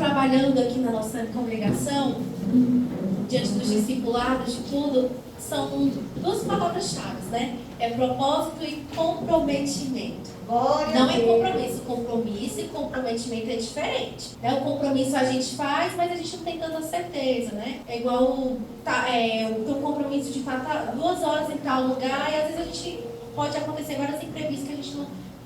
trabalhando aqui na nossa congregação, diante dos discipulados, de tudo, são duas palavras-chave, né? É propósito e comprometimento. Não é compromisso. Compromisso e comprometimento é diferente. Né? O compromisso a gente faz, mas a gente não tem tanta certeza, né? É igual o compromisso de estar 2 horas em tal lugar, e às vezes a gente pode acontecer várias imprevistos que a gente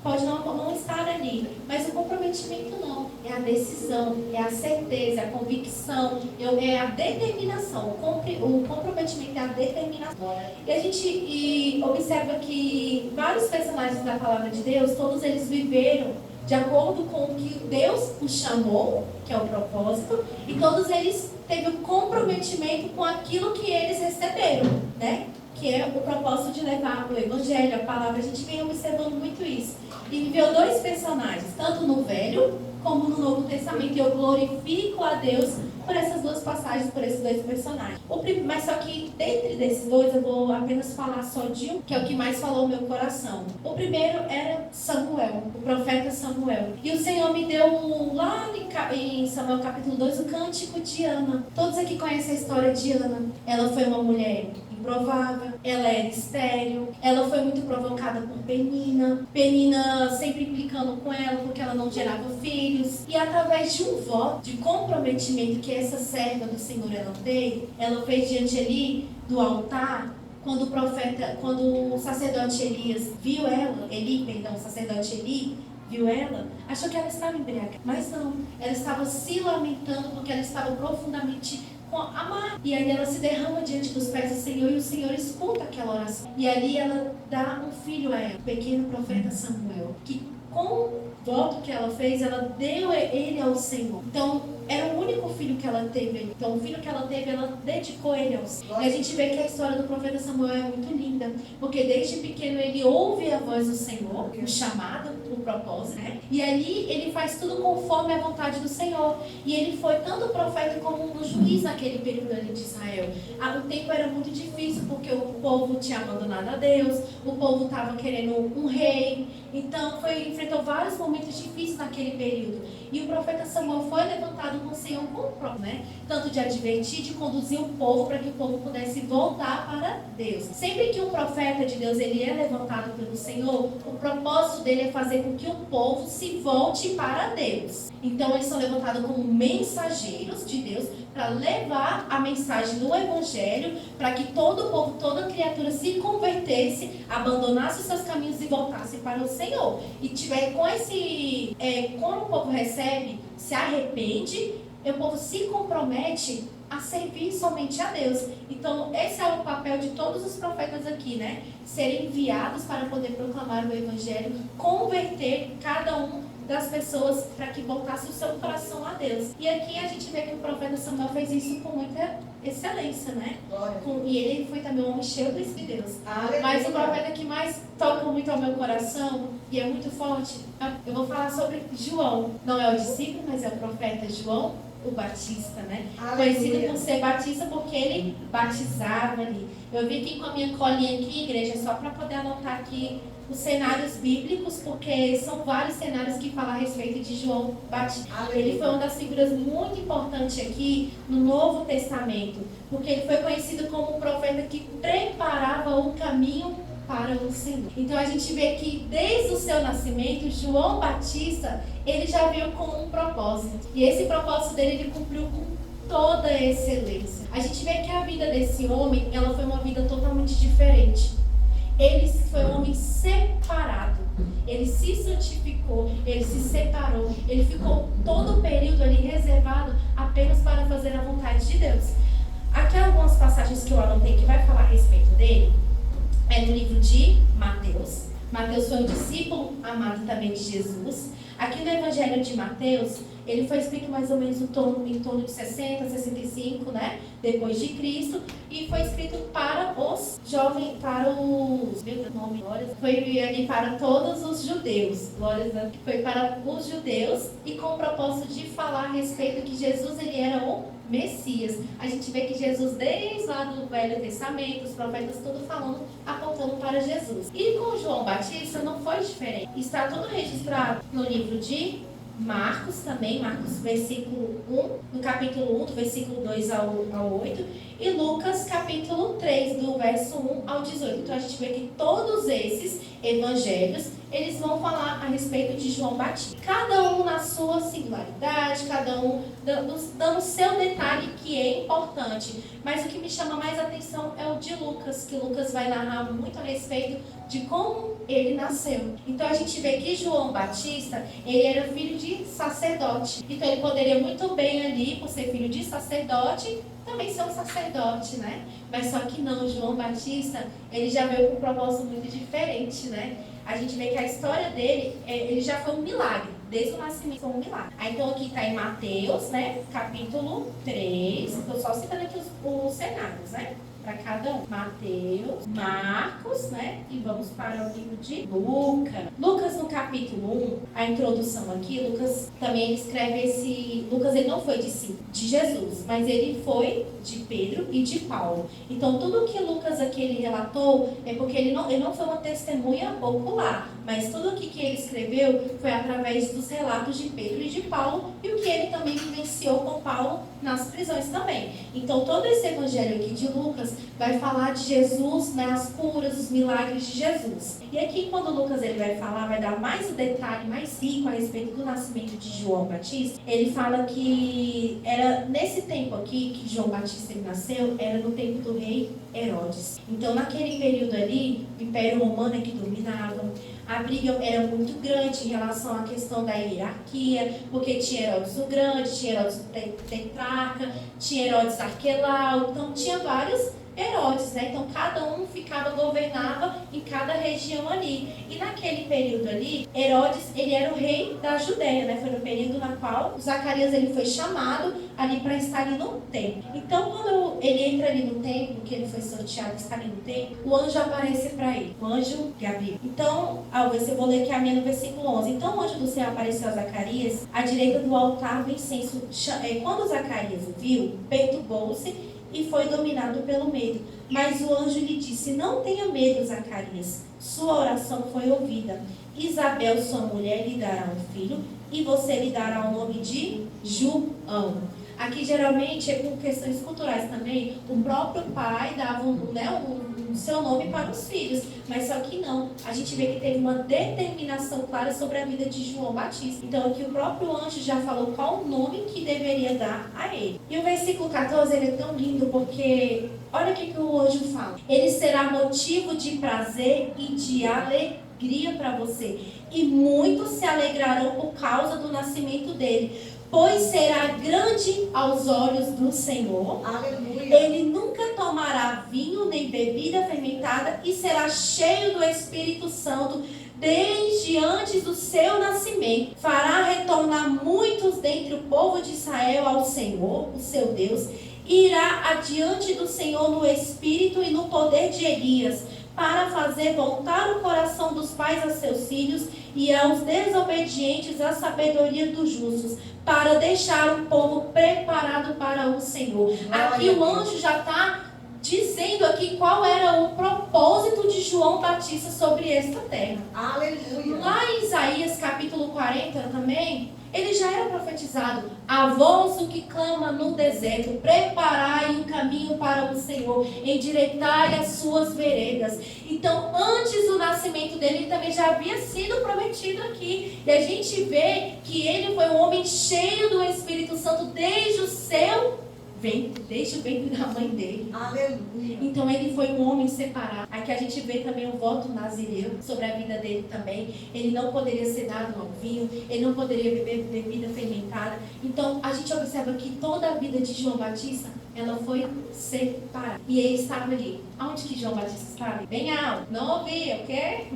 pode não estar ali. Mas o comprometimento não. É a decisão, é a certeza, é a convicção, é a determinação. O comprometimento é a determinação. E a gente observa que vários personagens da palavra de Deus, todos eles viveram de acordo com o que Deus os chamou, que é o propósito, e todos eles teve um comprometimento com aquilo que eles receberam, né? Que é o propósito de levar o Evangelho, a palavra. A gente vem observando muito isso. E viveu 2 personagens, tanto no Velho como no Novo Testamento. E eu glorifico a Deus por essas 2 passagens, por esses 2 personagens. Mas só que dentre desses 2 eu vou apenas falar só de um, que é o que mais falou o meu coração. O primeiro era Samuel, o profeta Samuel. E o Senhor me deu lá em Samuel capítulo 2 o cântico de Ana. Todos aqui conhecem a história de Ana. Ela foi uma mulher improvável, ela era estéril, ela foi muito provocada por Penina. Penina sempre implicando com ela porque ela não gerava filhos. E através de um voto de comprometimento que essa serva do Senhor ela fez diante ali do altar, quando o sacerdote Eli viu ela, achou que ela estava embriagada. Mas não, ela estava se lamentando porque ela estava profundamente amar. E aí ela se derrama diante dos pés do Senhor e o Senhor escuta aquela oração. E ali ela dá um filho a ela, o pequeno profeta Samuel, que com o voto que ela fez, ela deu ele ao Senhor. Então, era o único filho que ela teve. Então, o filho que ela teve, ela dedicou ele ao Senhor. E a gente vê que a história do profeta Samuel é muito linda, porque desde pequeno ele ouve a voz do Senhor, o chamado, o propósito, né? E ali ele faz tudo conforme a vontade do Senhor. E ele foi tanto profeta como um juiz naquele período ali de Israel. O tempo era muito difícil, porque o povo tinha abandonado a Deus, o povo estava querendo um rei. Então, enfrentou vários momentos difíceis naquele período. E o profeta Samuel foi levantado com o Senhor como próprio, né? Tanto de advertir, de conduzir o povo para que o povo pudesse voltar para Deus. Sempre que um profeta de Deus ele é levantado pelo Senhor, o propósito dele é fazer com que o povo se volte para Deus. Então, eles são levantados como mensageiros de Deus para levar a mensagem do Evangelho, para que todo o povo, toda criatura se convertesse, abandonasse os seus caminhos e voltasse para o Senhor. E tiver com esse... quando o povo recebe, se arrepende, o povo se compromete a servir somente a Deus. Então, esse é o papel de todos os profetas aqui, né? Serem enviados para poder proclamar o Evangelho, converter cada um das pessoas para que voltasse o seu coração a Deus. E aqui a gente vê que o profeta Samuel fez isso com muita excelência, né? E ele foi também um homem cheio do Espírito de Deus. Mas o profeta que mais toca muito ao meu coração e é muito forte, eu vou falar sobre João. Não é o discípulo, mas é o profeta João, o Batista, né? Conhecido por ser Batista porque ele batizava ali. Eu vim aqui com a minha colinha aqui, igreja, só para poder anotar aqui os cenários bíblicos, porque são vários cenários que falam a respeito de João Batista. Ele foi uma das figuras muito importantes aqui no Novo Testamento, porque ele foi conhecido como um profeta que preparava o caminho para o Senhor. Então a gente vê que desde o seu nascimento, João Batista, ele já veio com um propósito. E esse propósito dele, ele cumpriu com toda a excelência. A gente vê que a vida desse homem, ela foi uma vida totalmente diferente. Ele foi um homem separado, ele se santificou, ele se separou, ele ficou todo o período ali reservado apenas para fazer a vontade de Deus. Aqui algumas passagens que eu anotei que vai falar a respeito dele, é no livro de Mateus. Mateus foi um discípulo amado também de Jesus. Aqui no Evangelho de Mateus, ele foi escrito mais ou menos em torno de 60, 65, né? Depois de Cristo. E foi escrito para os jovens, para os... Meu Deus, nome, glórias. Foi ali para todos os judeus. Glórias, foi para os judeus e com o propósito de falar a respeito que Jesus, ele era o Messias. A gente vê que Jesus, desde lá do Velho Testamento, os profetas tudo falando, apontando para Jesus. E com João Batista não foi diferente. Está tudo registrado no livro de Marcos também, Marcos versículo 1, no capítulo 1, do versículo 2 ao 8, e Lucas capítulo 3, do verso 1 ao 18. Então a gente vê que todos esses evangelhos, eles vão falar a respeito de João Batista. Cada um na sua singularidade, cada um dando o seu detalhe que é importante. Mas o que me chama mais atenção é o de Lucas, que Lucas vai narrar muito a respeito de como ele nasceu. Então a gente vê que João Batista, ele era filho de sacerdote. Então ele poderia muito bem ali, por ser filho de sacerdote, também ser um sacerdote, né? Mas só que não, João Batista, ele já veio com um propósito muito diferente, né? A gente vê que a história dele, ele já foi um milagre. Desde o nascimento foi um milagre. Aí, então aqui está em Mateus, né? Capítulo 3. Estou só citando aqui os cenários, né? Para cada um. Mateus, Marcos, né? E vamos para o livro de Lucas. Lucas, no capítulo 1, a introdução aqui, Lucas também ele escreve esse... Lucas, ele não foi discípulo de Jesus, mas ele foi de Pedro e de Paulo. Então, tudo que Lucas aqui ele relatou é porque ele não foi uma testemunha popular, mas tudo o que ele escreveu foi através dos relatos de Pedro e de Paulo e o que ele também vivenciou com Paulo nas prisões também. Então, todo esse evangelho aqui de Lucas vai falar de Jesus, né, as curas, os milagres de Jesus. E aqui, quando Lucas ele vai falar, vai dar mais um detalhe mais rico a respeito do nascimento de João Batista. Ele fala que era nesse tempo aqui que João Batista ele nasceu, era no tempo do rei Herodes. Então, naquele período ali, o Império Romano é que dominava. A briga era muito grande em relação à questão da hierarquia, porque tinha Herodes o Grande, tinha Herodes o Tetrarca, tinha Herodes Arquelau, então tinha vários Herodes, né? Então cada um governava em cada região ali. E naquele período ali, Herodes, ele era o rei da Judéia, né? Foi no período na qual Zacarias ele foi chamado ali para estar ali no templo. Então quando ele entra ali no templo, que ele foi sorteado estar ali no templo, o anjo aparece para ele, o anjo Gabriel. Então, eu vou ler aqui a minha no versículo 11. Então o anjo do Senhor apareceu a Zacarias à direita do altar do incenso. Quando Zacarias o viu, perturbou-se e foi dominado pelo medo. Mas o anjo lhe disse: não tenha medo, Zacarias, sua oração foi ouvida. Isabel, sua mulher, lhe dará um filho, e você lhe dará o nome de João. Aqui, geralmente, por questões culturais também, o próprio pai dava o seu nome para os filhos. Mas só que não. A gente vê que teve uma determinação clara sobre a vida de João Batista. Então, aqui o próprio anjo já falou qual o nome que deveria dar a ele. E o versículo 14, ele é tão lindo porque... olha o que o anjo fala. Ele será motivo de prazer e de alegria para você. E muitos se alegrarão por causa do nascimento dele. Pois será grande aos olhos do Senhor. Aleluia. Ele nunca tomará vinho nem bebida fermentada e será cheio do Espírito Santo desde antes do seu nascimento. Fará retornar muitos dentre o povo de Israel ao Senhor, o seu Deus. Irá adiante do Senhor no espírito e no poder de Elias, para fazer voltar o coração dos pais a seus filhos e aos desobedientes a sabedoria dos justos, para deixar o povo preparado para o Senhor. Aqui o anjo já está dizendo aqui qual era o propósito de João Batista sobre esta terra. Aleluia. Lá em Isaías capítulo 40 também, ele já era profetizado. A voz do que clama no deserto, preparai um caminho para o Senhor, endireitai as suas veredas. Então, antes do nascimento dele, ele também já havia sido prometido aqui. E a gente vê que ele foi um homem cheio do Espírito Santo desde o ventre da mãe dele. Aleluia. Então ele foi um homem separado. Aqui a gente vê também o voto nazireu sobre a vida dele também. Ele não poderia ser dado ao vinho, ele não poderia beber bebida fermentada. Então a gente observa que toda a vida de João Batista, ela foi separada. E ele estava ali. Onde que João Batista estava? Bem alto. Não ouvia, o quê?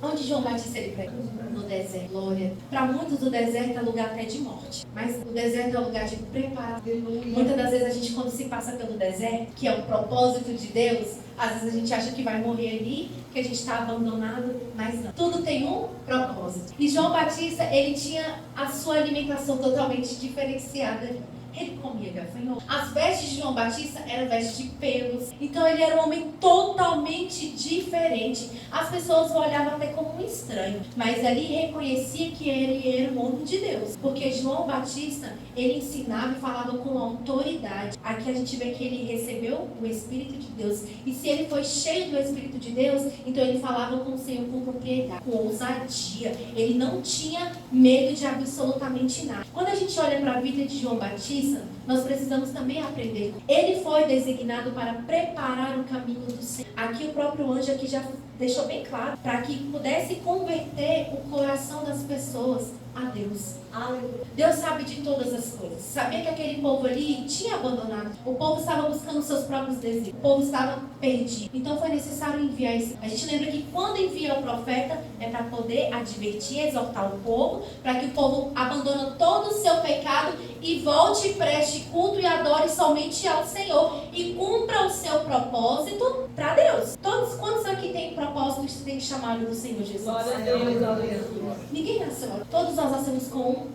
Onde João Batista ele pregou? No deserto. Glória. Para muitos o deserto é lugar até de morte. Mas o deserto é lugar de preparo. Muitas das vezes a gente, quando se passa pelo deserto, que é o propósito de Deus, às vezes a gente acha que vai morrer ali, que a gente está abandonado, mas não. Tudo tem um propósito. E João Batista, ele tinha a sua alimentação totalmente diferenciada. Ele comia gafanhoto. As vestes de João Batista eram vestes de pelos. Então ele era um homem totalmente diferente. As pessoas o olhavam até como um estranho, mas ali reconhecia que ele era um homem de Deus, porque João Batista, ele ensinava e falava com autoridade. Aqui a gente vê que ele recebeu o Espírito de Deus, e se ele foi cheio do Espírito de Deus, então ele falava com o Senhor com propriedade, com ousadia. Ele não tinha medo de absolutamente nada. Quando a gente olha para a vida de João Batista, nós precisamos também aprender. Ele foi designado para preparar o caminho do Senhor. Aqui o próprio anjo aqui já deixou bem claro, para que pudesse converter o coração das pessoas a Deus. Deus sabe de todas as coisas. Sabia que aquele povo ali tinha abandonado. O povo estava buscando seus próprios desejos. O povo estava perdido. Então foi necessário enviar esse. A gente lembra que quando envia o profeta é para poder advertir, exortar o povo, para que o povo abandone todo o seu pecado e volte, preste culto e adore somente ao Senhor e cumpra o seu propósito para Deus. Todos quantos aqui têm propósito e têm chamado do Senhor Jesus? Glória a Deus. Ninguém nasceu. Todos nós nascemos com um.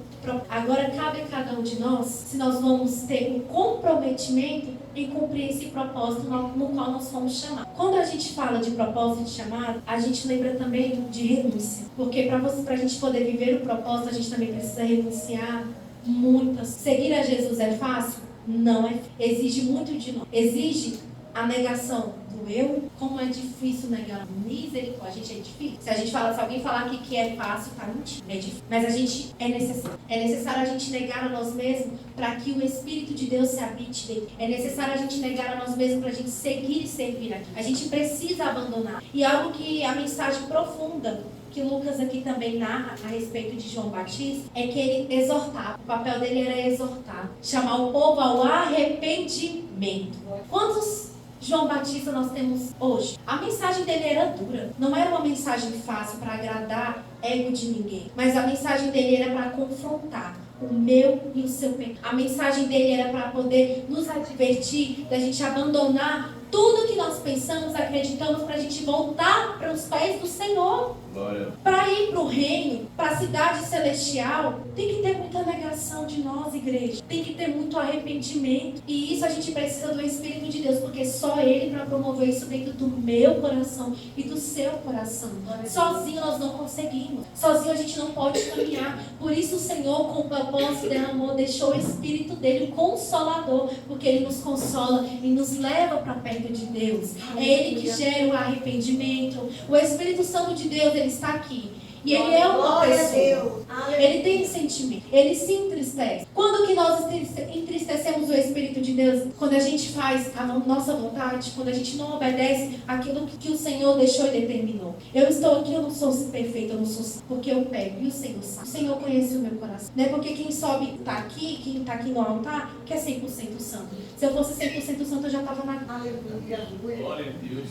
Agora cabe a cada um de nós, se nós vamos ter um comprometimento em cumprir esse propósito no qual nós fomos chamados. Quando a gente fala de propósito de chamado, a gente lembra também de renúncia. Porque para a gente poder viver o propósito, a gente também precisa renunciar muitas. Seguir a Jesus é fácil? Não é. Exige muito de nós. Exige a negação do eu. Como é difícil negar misericórdia. A gente é difícil. Se alguém falar que é fácil, tá mentindo. É difícil. Mas a gente é necessário. É necessário a gente negar a nós mesmos para que o Espírito de Deus se habite dentro. É necessário a gente negar a nós mesmos para a gente seguir e servir aqui. A gente precisa abandonar. E algo que a mensagem profunda que Lucas aqui também narra a respeito de João Batista, é que ele exortava. O papel dele era exortar, chamar o povo ao arrependimento. Quantos João Batista nós temos hoje? A mensagem dele era dura. Não era uma mensagem fácil para agradar ego de ninguém. Mas a mensagem dele era para confrontar o meu e o seu pecado. A mensagem dele era para poder nos advertir da gente abandonar tudo que nós pensamos, acreditamos, para a gente voltar para os pés do Senhor. Para ir para o reino, para a cidade celestial, tem que ter muita negação de nós, igreja. Tem que ter muito arrependimento. E isso a gente precisa do Espírito de Deus, porque só Ele para promover isso dentro do meu coração e do seu coração. Sozinho nós não conseguimos. Sozinho a gente não pode caminhar. Por isso o Senhor, com o propósito de amor, deixou o Espírito dele, o Consolador, porque Ele nos consola e nos leva para perto de Deus. É Ele que gera o arrependimento. O Espírito Santo de Deus, Ele está aqui. E Ele é uma pessoa. Ele tem sentimento. Ele se entristece. Quando que nós entristecemos o Espírito de Deus? Quando a gente faz a nossa vontade, quando a gente não obedece aquilo que o Senhor deixou e determinou. Eu estou aqui, eu não sou perfeita, eu não sou porque eu pego. E o Senhor sabe. O Senhor conhece o meu coração. Não é porque quem sobe está aqui, quem está aqui no altar, que é 100% santo. Se eu fosse 100% santo, eu já estava na...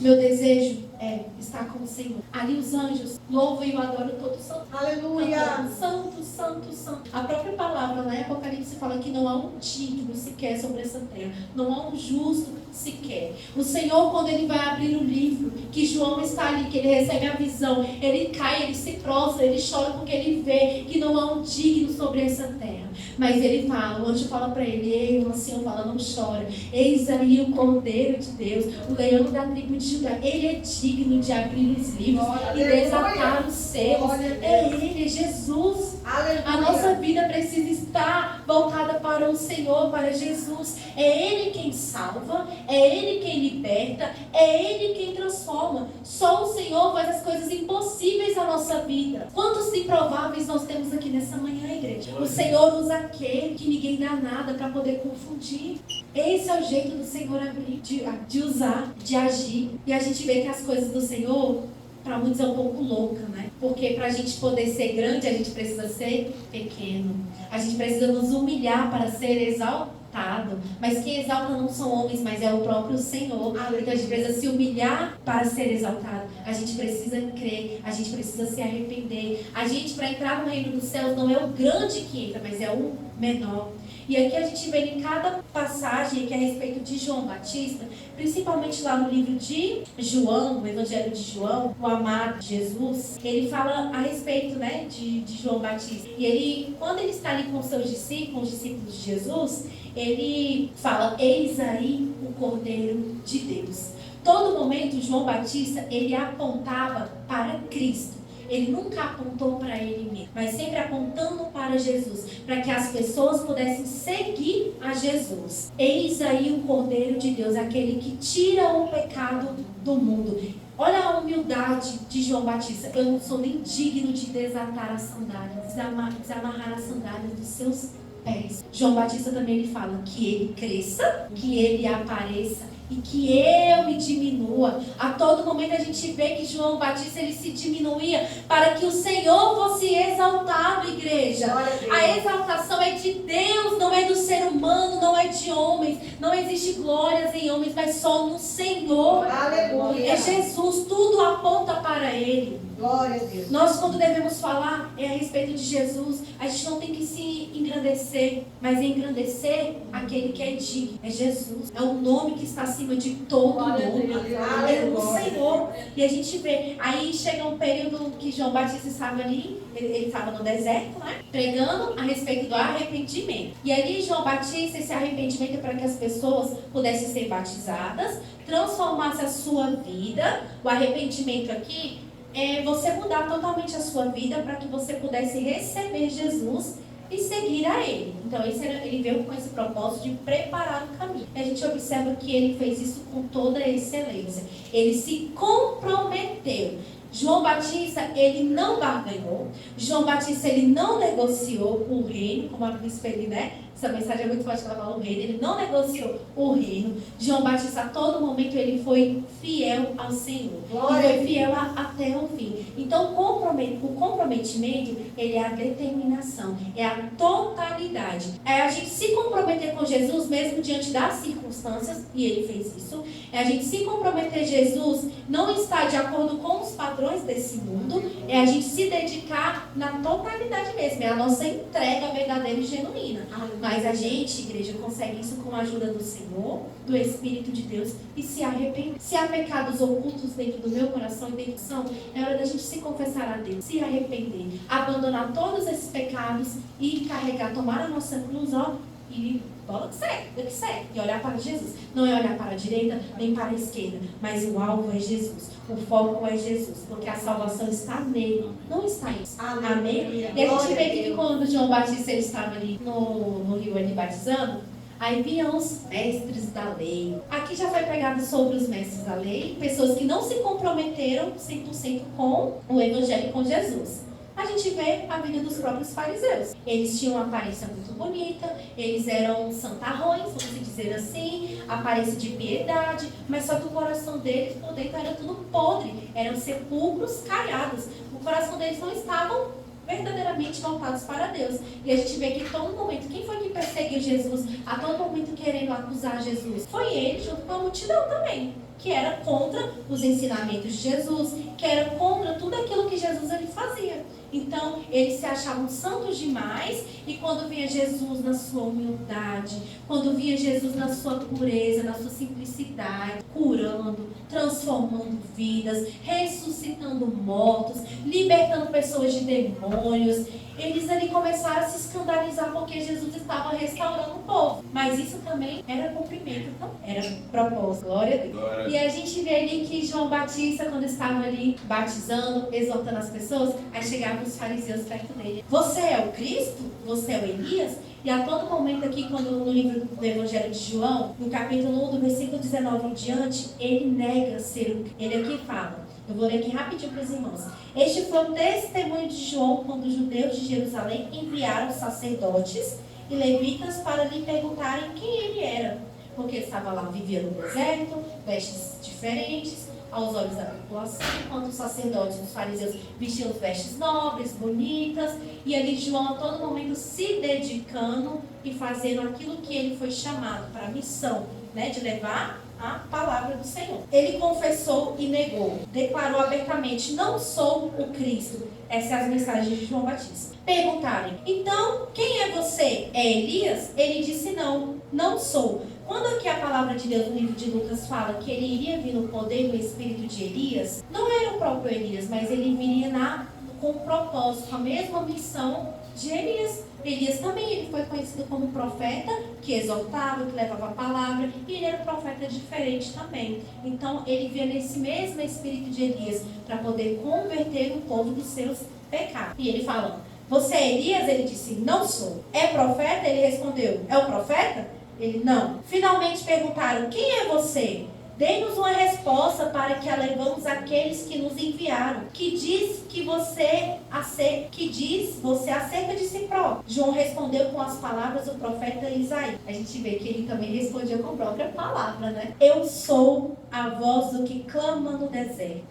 Meu desejo é estar com o Senhor. Ali os anjos louvam e o adoram todo santo. Aleluia. Santo, santo, santo. A própria palavra, né? Apocalipse fala que não há um digno sequer sobre essa terra. Não há um justo sequer. O Senhor, quando Ele vai abrir o livro, que João está ali, que ele recebe a visão, ele cai, ele se prostra, ele chora porque ele vê que não há um digno sobre essa terra. Mas ele fala, o anjo fala para ele, ei, o ancião fala, não chora. Eis aí o Cordeiro de Deus, o leão da tribo de Judá. Ele é digno de abrir os livros e desatar os selos. É Ele, é Jesus. Aleluia. A nossa vida precisa estar voltada para o Senhor, para Jesus. É Ele quem salva, é Ele quem liberta, é Ele quem transforma. Só o Senhor faz as coisas impossíveis na nossa vida. Quantos improváveis nós temos aqui nessa manhã, igreja? O Senhor usa aquele que ninguém dá nada para poder confundir. Esse é o jeito do Senhor abrir, de usar, de agir. E a gente vê que as coisas do Senhor, para muitos é um pouco louca, né? Porque para a gente poder ser grande, a gente precisa ser pequeno. A gente precisa nos humilhar para ser exaltado. Mas quem exalta não são homens, mas é o próprio Senhor. Então a gente precisa se humilhar para ser exaltado. A gente precisa crer, a gente precisa se arrepender. A gente, para entrar no reino dos céus, não é o grande que entra, mas é o menor. E aqui a gente vê em cada passagem que é a respeito de João Batista, principalmente lá no livro de João, no Evangelho de João, o amado Jesus, ele fala a respeito, né, de João Batista. E ele, quando ele está ali com os seus discípulos, os discípulos de Jesus, ele fala, eis aí o Cordeiro de Deus. Todo momento, João Batista, ele apontava para Cristo. ele nunca apontou para ele mesmo, mas sempre apontando para Jesus, para que as pessoas pudessem seguir a Jesus. Eis aí o Cordeiro de Deus, aquele que tira o pecado do mundo. Olha a humildade de João Batista. Eu não sou nem digno de desatar as sandálias, desamarrar as sandálias dos seus pés. João Batista também ele fala que ele cresça, que ele apareça e que eu me diminua. A todo momento a gente vê que João Batista ele se diminuía para que o Senhor fosse exaltado, igreja. A exaltação é de Deus, não é do ser humano, não é de homens. Não existe glórias em homens, mas só no Senhor. Aleluia. É Jesus, tudo aponta para Ele. Glória a Deus. Nós, quando devemos falar a respeito de Jesus, a gente não tem que se engrandecer, mas engrandecer aquele que é digno. É Jesus. É o nome que está acima de todo nome. É o Senhor. E a gente vê. Aí chega um período que João Batista estava ali, ele estava no deserto, né? Pregando a respeito do arrependimento. E ali João Batista, esse arrependimento é para que as pessoas pudessem ser batizadas, transformasse a sua vida. O arrependimento aqui é você mudar totalmente a sua vida para que você pudesse receber Jesus e seguir a Ele. Então ele veio com esse propósito de preparar o caminho. E a gente observa que ele fez isso com toda a excelência. Ele se comprometeu. João Batista, ele não barganhou. João Batista, ele não negociou o reino, como a bispa ele, né? Essa mensagem é muito forte que ela fala o reino. Ele não negociou o reino. João Batista, a todo momento, ele foi fiel ao Senhor. Glória. E foi fiel até o fim. Então, o comprometimento, ele é a determinação. É a totalidade. É a gente se comprometer com Jesus, mesmo diante das circunstâncias. E ele fez isso. É a gente se comprometer a Jesus, não está de acordo com os padrões desse mundo. É a gente se dedicar na totalidade mesmo. É a nossa entrega verdadeira e genuína. Mas a gente, igreja, consegue isso com a ajuda do Senhor, do Espírito de Deus e se arrepender. Se há pecados ocultos dentro do meu coração e dentro do coração, é hora da gente se confessar a Deus, se arrepender, abandonar todos esses pecados e carregar, tomar a nossa cruz, ó, e bola que segue, e olhar para Jesus. Não é olhar para a direita nem para a esquerda, mas o alvo é Jesus, o foco é Jesus, porque a salvação está nele, não está em nós. Amém? E a gente vê que quando João Batista ele estava ali no rio ali batizando, aí vinham os mestres da lei. Aqui já foi pregado sobre os mestres da lei, pessoas que não se comprometeram 100% com o evangelho com Jesus. A gente vê a vida dos próprios fariseus. Eles tinham uma aparência muito bonita, eles eram santarrões, vamos dizer assim, aparência de piedade, mas só que o coração deles por dentro era tudo podre, eram sepulcros caiados. O coração deles não estavam verdadeiramente voltados para Deus. E a gente vê que todo momento, quem foi que perseguiu Jesus, a todo momento querendo acusar Jesus? Foi ele, junto com a multidão também, que era contra os ensinamentos de Jesus, que era contra tudo aquilo que Jesus ele fazia. Então, eles se achavam santos demais, e quando via Jesus na sua humildade, quando via Jesus na sua pureza, na sua simplicidade, curando, transformando vidas, ressuscitando mortos, libertando pessoas de demônios, eles ali começaram a se escandalizar porque Jesus estava restaurando o povo. Mas isso também era cumprimento, não era propósito. Glória a Deus. Glória. E a gente vê ali que João Batista, quando estava ali batizando, exortando as pessoas, aí chegavam os fariseus perto dele. Você é o Cristo? Você é o Elias? E a todo momento aqui, quando no livro do Evangelho de João, no capítulo 1, do versículo 19 em diante, ele nega ser o Cristo. Ele aqui fala, eu vou ler aqui rapidinho para os irmãos. Este foi o testemunho de João quando os judeus de Jerusalém enviaram sacerdotes e levitas para lhe perguntarem quem ele era. Porque ele estava lá, vivia no deserto, vestes diferentes aos olhos da população, enquanto os sacerdotes e os fariseus vestiam vestes nobres, bonitas, e ali João a todo momento se dedicando e fazendo aquilo que ele foi chamado para a missão, né, de levar a palavra do Senhor. Ele confessou e negou, declarou abertamente, não sou o Cristo. Essas são as mensagens de João Batista. Perguntarem, então, quem é você? É Elias? Ele disse, não sou. Quando aqui a palavra de Deus no livro de Lucas fala que ele iria vir no poder e no espírito de Elias, não era o próprio Elias, mas ele viria com um propósito, com a mesma missão de Elias. Elias também ele foi conhecido como profeta, que exortava, que levava a palavra, e ele era um profeta diferente também. Então ele via nesse mesmo espírito de Elias, para poder converter o povo dos seus pecados. E ele fala: você é Elias? Ele disse: não sou. É profeta? Ele respondeu: é o profeta? Ele: não. Finalmente perguntaram: quem é você? Dê-nos uma resposta para que alevamos aqueles que nos enviaram. Que diz você acerca de si próprio? João respondeu com as palavras do profeta Isaías. A gente vê que ele também respondia com a própria palavra, né? Eu sou a voz do que clama no deserto.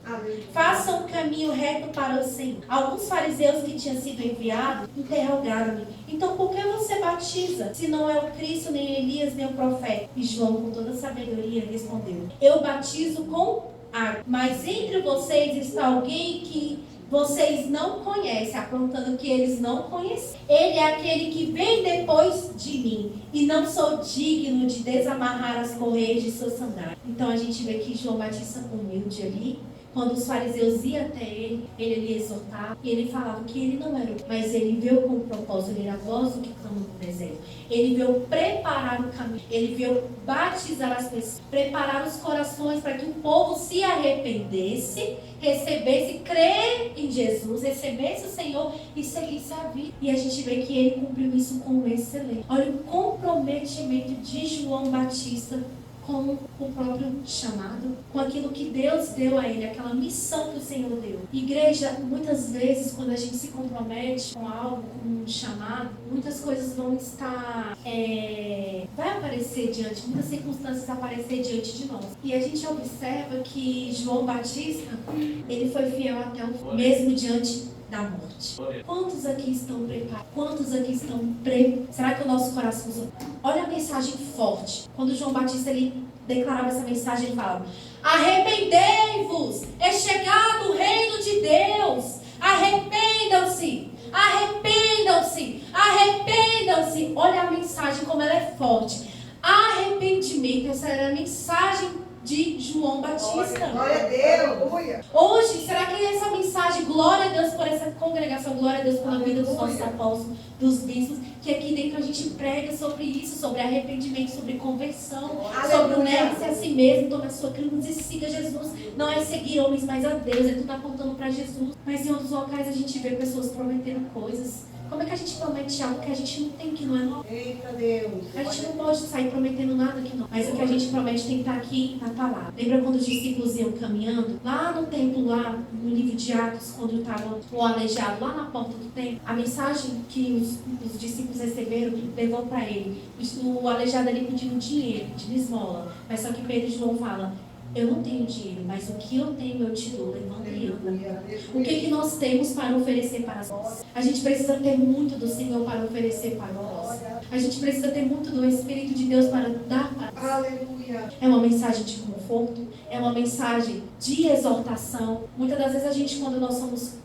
Faça um caminho reto para o Senhor. Alguns fariseus que tinham sido enviados interrogaram-me: então por que você batiza, se não é o Cristo, nem Elias, nem o profeta? E João, com toda sabedoria, respondeu: eu batizo com água, mas entre vocês está alguém que vocês não conhecem, apontando que eles não conhecem. Ele é aquele que vem depois de mim, e não sou digno de desamarrar as correias de suas sandálias. Então a gente vê que João Batista, humilde ali, quando os fariseus iam até ele lhe exortava, e ele falava que ele não era, mas ele veio com o propósito, ele era a voz do que clama no deserto. Ele veio preparar o caminho, ele veio batizar as pessoas, preparar os corações para que o povo se arrependesse, recebesse, crer em Jesus, recebesse o Senhor e seguisse a vida. E a gente vê que ele cumpriu isso com excelência. Olha o comprometimento de João Batista com o próprio chamado, com aquilo que Deus deu a ele, aquela missão que o Senhor deu. Igreja, muitas vezes, quando a gente se compromete com algo, com um chamado, muitas coisas vão estar, vai aparecer diante, muitas circunstâncias aparecer diante de nós. E a gente observa que João Batista, ele foi fiel até o fim, mesmo diante da morte. Quantos aqui estão preparados? Quantos aqui estão preparados? Será que o nosso coração... Olha a mensagem forte. Quando João Batista ele declarava essa mensagem, ele falava: arrependei-vos, é chegado o reino de Deus. Arrependam-se, arrependam-se, arrependam-se. Olha a mensagem como ela é forte. Arrependimento, essa era a mensagem de João Batista. Glória a Deus. Hoje, será que essa mensagem, glória a Deus por essa congregação, glória a Deus pela vida dos nossos apóstolos, dos bispos, que aqui dentro a gente prega sobre isso, sobre arrependimento, sobre conversão, sobre o negue-se a si mesmo, tome a sua cruz e siga Jesus. Não é seguir homens, mas a Deus, é tudo apontando para Jesus. Mas em outros locais a gente vê pessoas prometendo coisas. Como é que a gente promete algo que a gente não tem, que não é nosso? Eita Deus. A gente não pode sair prometendo nada que não. Mas o que a gente promete tem que estar aqui na palavra. Lembra quando os discípulos iam caminhando? Lá no templo, lá no livro de Atos, quando estava o aleijado lá na porta do templo, a mensagem que os discípulos receberam levou para ele. O aleijado ali pedindo dinheiro, pedindo esmola. Mas só que Pedro e João falam: eu não tenho dinheiro, mas o que eu tenho eu te dou, levanta e anda. O que nós temos para oferecer para nós? A gente precisa ter muito do Senhor para oferecer para nós. A gente precisa ter muito do Espírito de Deus para dar para nós. Aleluia. É uma mensagem de conforto, é uma mensagem de exortação. Muitas das vezes a gente, quando nós somos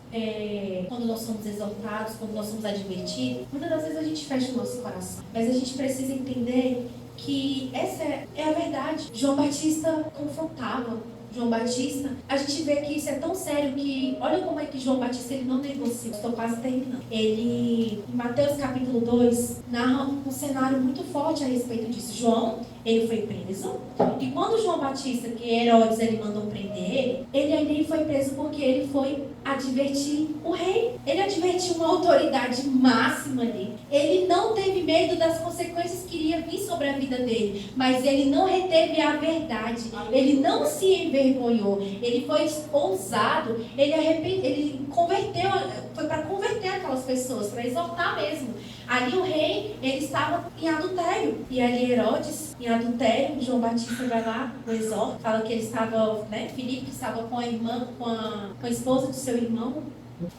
exortados, quando nós somos advertidos, muitas das vezes a gente fecha o nosso coração. Mas a gente precisa entender que essa é a verdade. João Batista confrontava. João Batista, a gente vê que isso é tão sério que, olha como é que João Batista ele não negocia. Estou quase terminando. Ele, em Mateus capítulo 2, narra um cenário muito forte a respeito disso. João, ele foi preso, e quando João Batista, que Herodes, ele mandou prender ele ali foi preso porque ele foi advertir o rei. Ele advertiu uma autoridade máxima ali. Ele não teve medo das consequências que iria vir sobre a vida dele, mas ele não reteve a verdade. Ele não se envergonhou. Ele foi ousado. Ele converteu, foi para converter aquelas pessoas, para exortar mesmo. Ali o rei, ele estava em adultério. E ali Herodes, em adultério, João Batista vai lá, o exorta, fala que ele estava, Filipe estava com a irmã, com a esposa do seu irmão.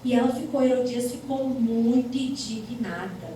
E Herodias ficou muito indignada.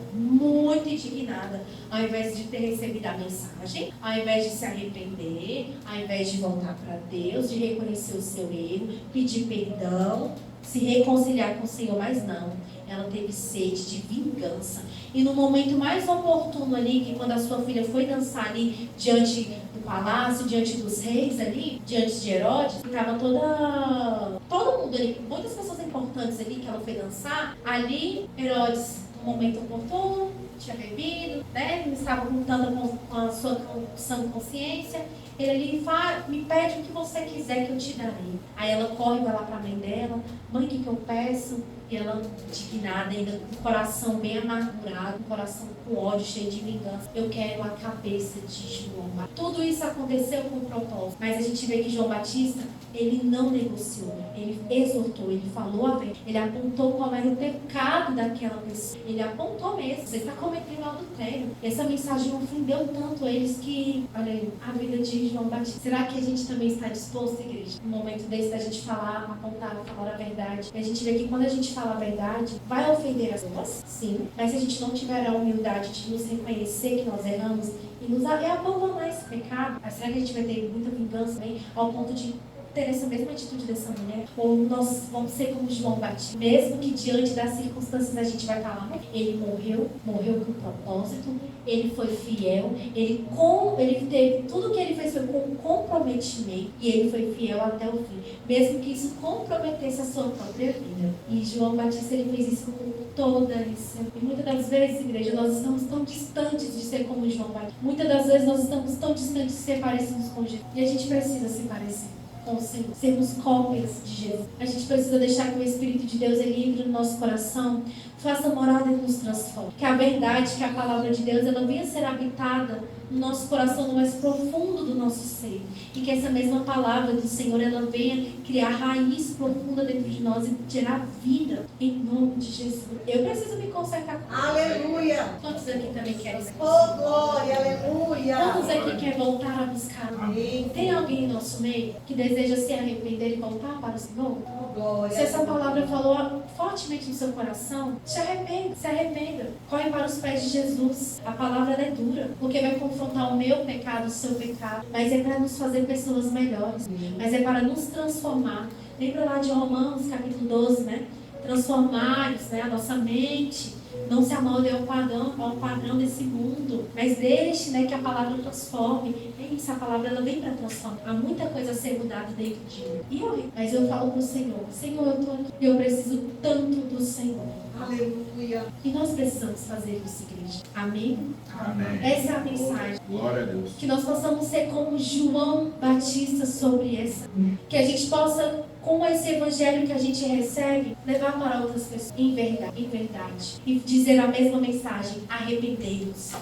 Ao invés de ter recebido a mensagem, ao invés de se arrepender, ao invés de voltar para Deus, de reconhecer o seu erro, pedir perdão, se reconciliar com o Senhor, mas não. Ela teve sede de vingança. E no momento mais oportuno ali, que quando a sua filha foi dançar ali diante do palácio, diante dos reis ali, diante de Herodes, estava todo mundo ali, muitas pessoas importantes ali que ela foi dançar. Ali, Herodes, no momento oportuno, tinha bebido, né? Estava contando com a sua sã consciência. Ele ali fala, me pede o que você quiser que eu te darei. Aí ela corre, vai lá para a mãe dela. Mãe, o que eu peço? E ela, indignada, ainda com o coração bem amargurado, com o coração com ódio, cheio de vingança. Eu quero a cabeça de João Batista. Tudo isso aconteceu com o propósito. Mas a gente vê que João Batista, ele não negociou. Ele exortou, ele falou a verdade. Ele apontou qual era o pecado daquela pessoa. Ele apontou mesmo. Você está cometendo adultério. Essa mensagem ofendeu tanto eles que, olha aí, a vida de João Batista. Será que a gente também está disposto, igreja? No momento desse da gente falar, apontar, falar a verdade. E a gente vê que quando a gente fala a verdade, vai ofender as pessoas? Sim. Mas se a gente não tiver a humildade de nos reconhecer que nós erramos e abandonar esse pecado, será que a gente vai ter muita vingança também ao ponto de ter essa mesma atitude dessa mulher? Ou nós vamos ser como João Batista, mesmo que diante das circunstâncias a gente vai falar, ele morreu com propósito, ele foi fiel, ele teve, tudo que ele fez foi com comprometimento e ele foi fiel até o fim, mesmo que isso comprometesse a sua própria vida. E João Batista, ele fez isso com toda isso. E muitas das vezes, igreja, nós estamos tão distantes de ser como João Batista. Muitas das vezes nós estamos tão distantes de ser parecidos com Jesus. E a gente precisa se parecer com o Senhor, sermos cópias de Jesus. A gente precisa deixar que o Espírito de Deus ele entre no nosso coração, faça morada e nos transforme. Que a verdade, que a palavra de Deus, ela venha ser habitada no nosso coração, no mais profundo do nosso ser. E que essa mesma palavra do Senhor, ela venha criar raiz profunda dentro de nós e gerar vida em nome de Jesus. Eu preciso me consertar com Aleluia. Quantos aqui também querem se Oh, glória, aleluia. Quantos aqui querem voltar a buscar? Amém. Tem alguém em nosso meio que deseja se arrepender e voltar para o Senhor? Oh, glória. Se essa palavra falou fortemente no seu coração, se arrependa. Corre para os pés de Jesus. A palavra é dura, porque vai confrontar o meu pecado, o seu pecado, mas é para nos fazer pessoas melhores, mas é para nos transformar. Lembra lá de Romanos, capítulo 12, né? Transformar-nos, né? A nossa mente. Não se amolde ao padrão desse mundo, mas deixe, né, que a palavra transforme. É isso, a palavra ela vem para transformar. Há muita coisa a ser mudada dentro de mim. Mas eu falo para o Senhor, Senhor, eu estou aqui. Eu preciso tanto do Senhor. Aleluia. E nós precisamos fazer isso, igreja. Amém? Amém. Essa é a mensagem. Glória a Deus. Que nós possamos ser como João Batista sobre essa. Que a gente possa, com esse evangelho que a gente recebe, levar para outras pessoas em verdade. E dizer a mesma mensagem: arrependei-vos,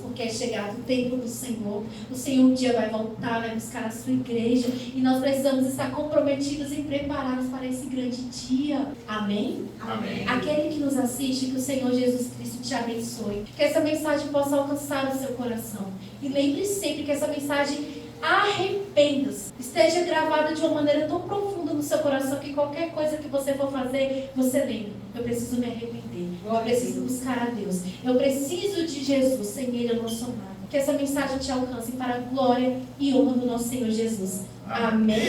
porque é chegado o tempo do Senhor. O Senhor um dia vai voltar, vai buscar a sua igreja, e nós precisamos estar comprometidos e preparados para esse grande dia. Amém? Amém. Aquele que nos assiste, que o Senhor Jesus Cristo te abençoe. Que essa mensagem possa alcançar o seu coração. E lembre sempre que essa mensagem, arrependa-se, esteja gravada de uma maneira tão profunda no seu coração que qualquer coisa que você for fazer, você lembre: eu preciso me arrepender, eu preciso buscar a Deus, eu preciso de Jesus, sem Ele eu não sou nada. Que essa mensagem te alcance para a glória e honra do nosso Senhor Jesus. Amém.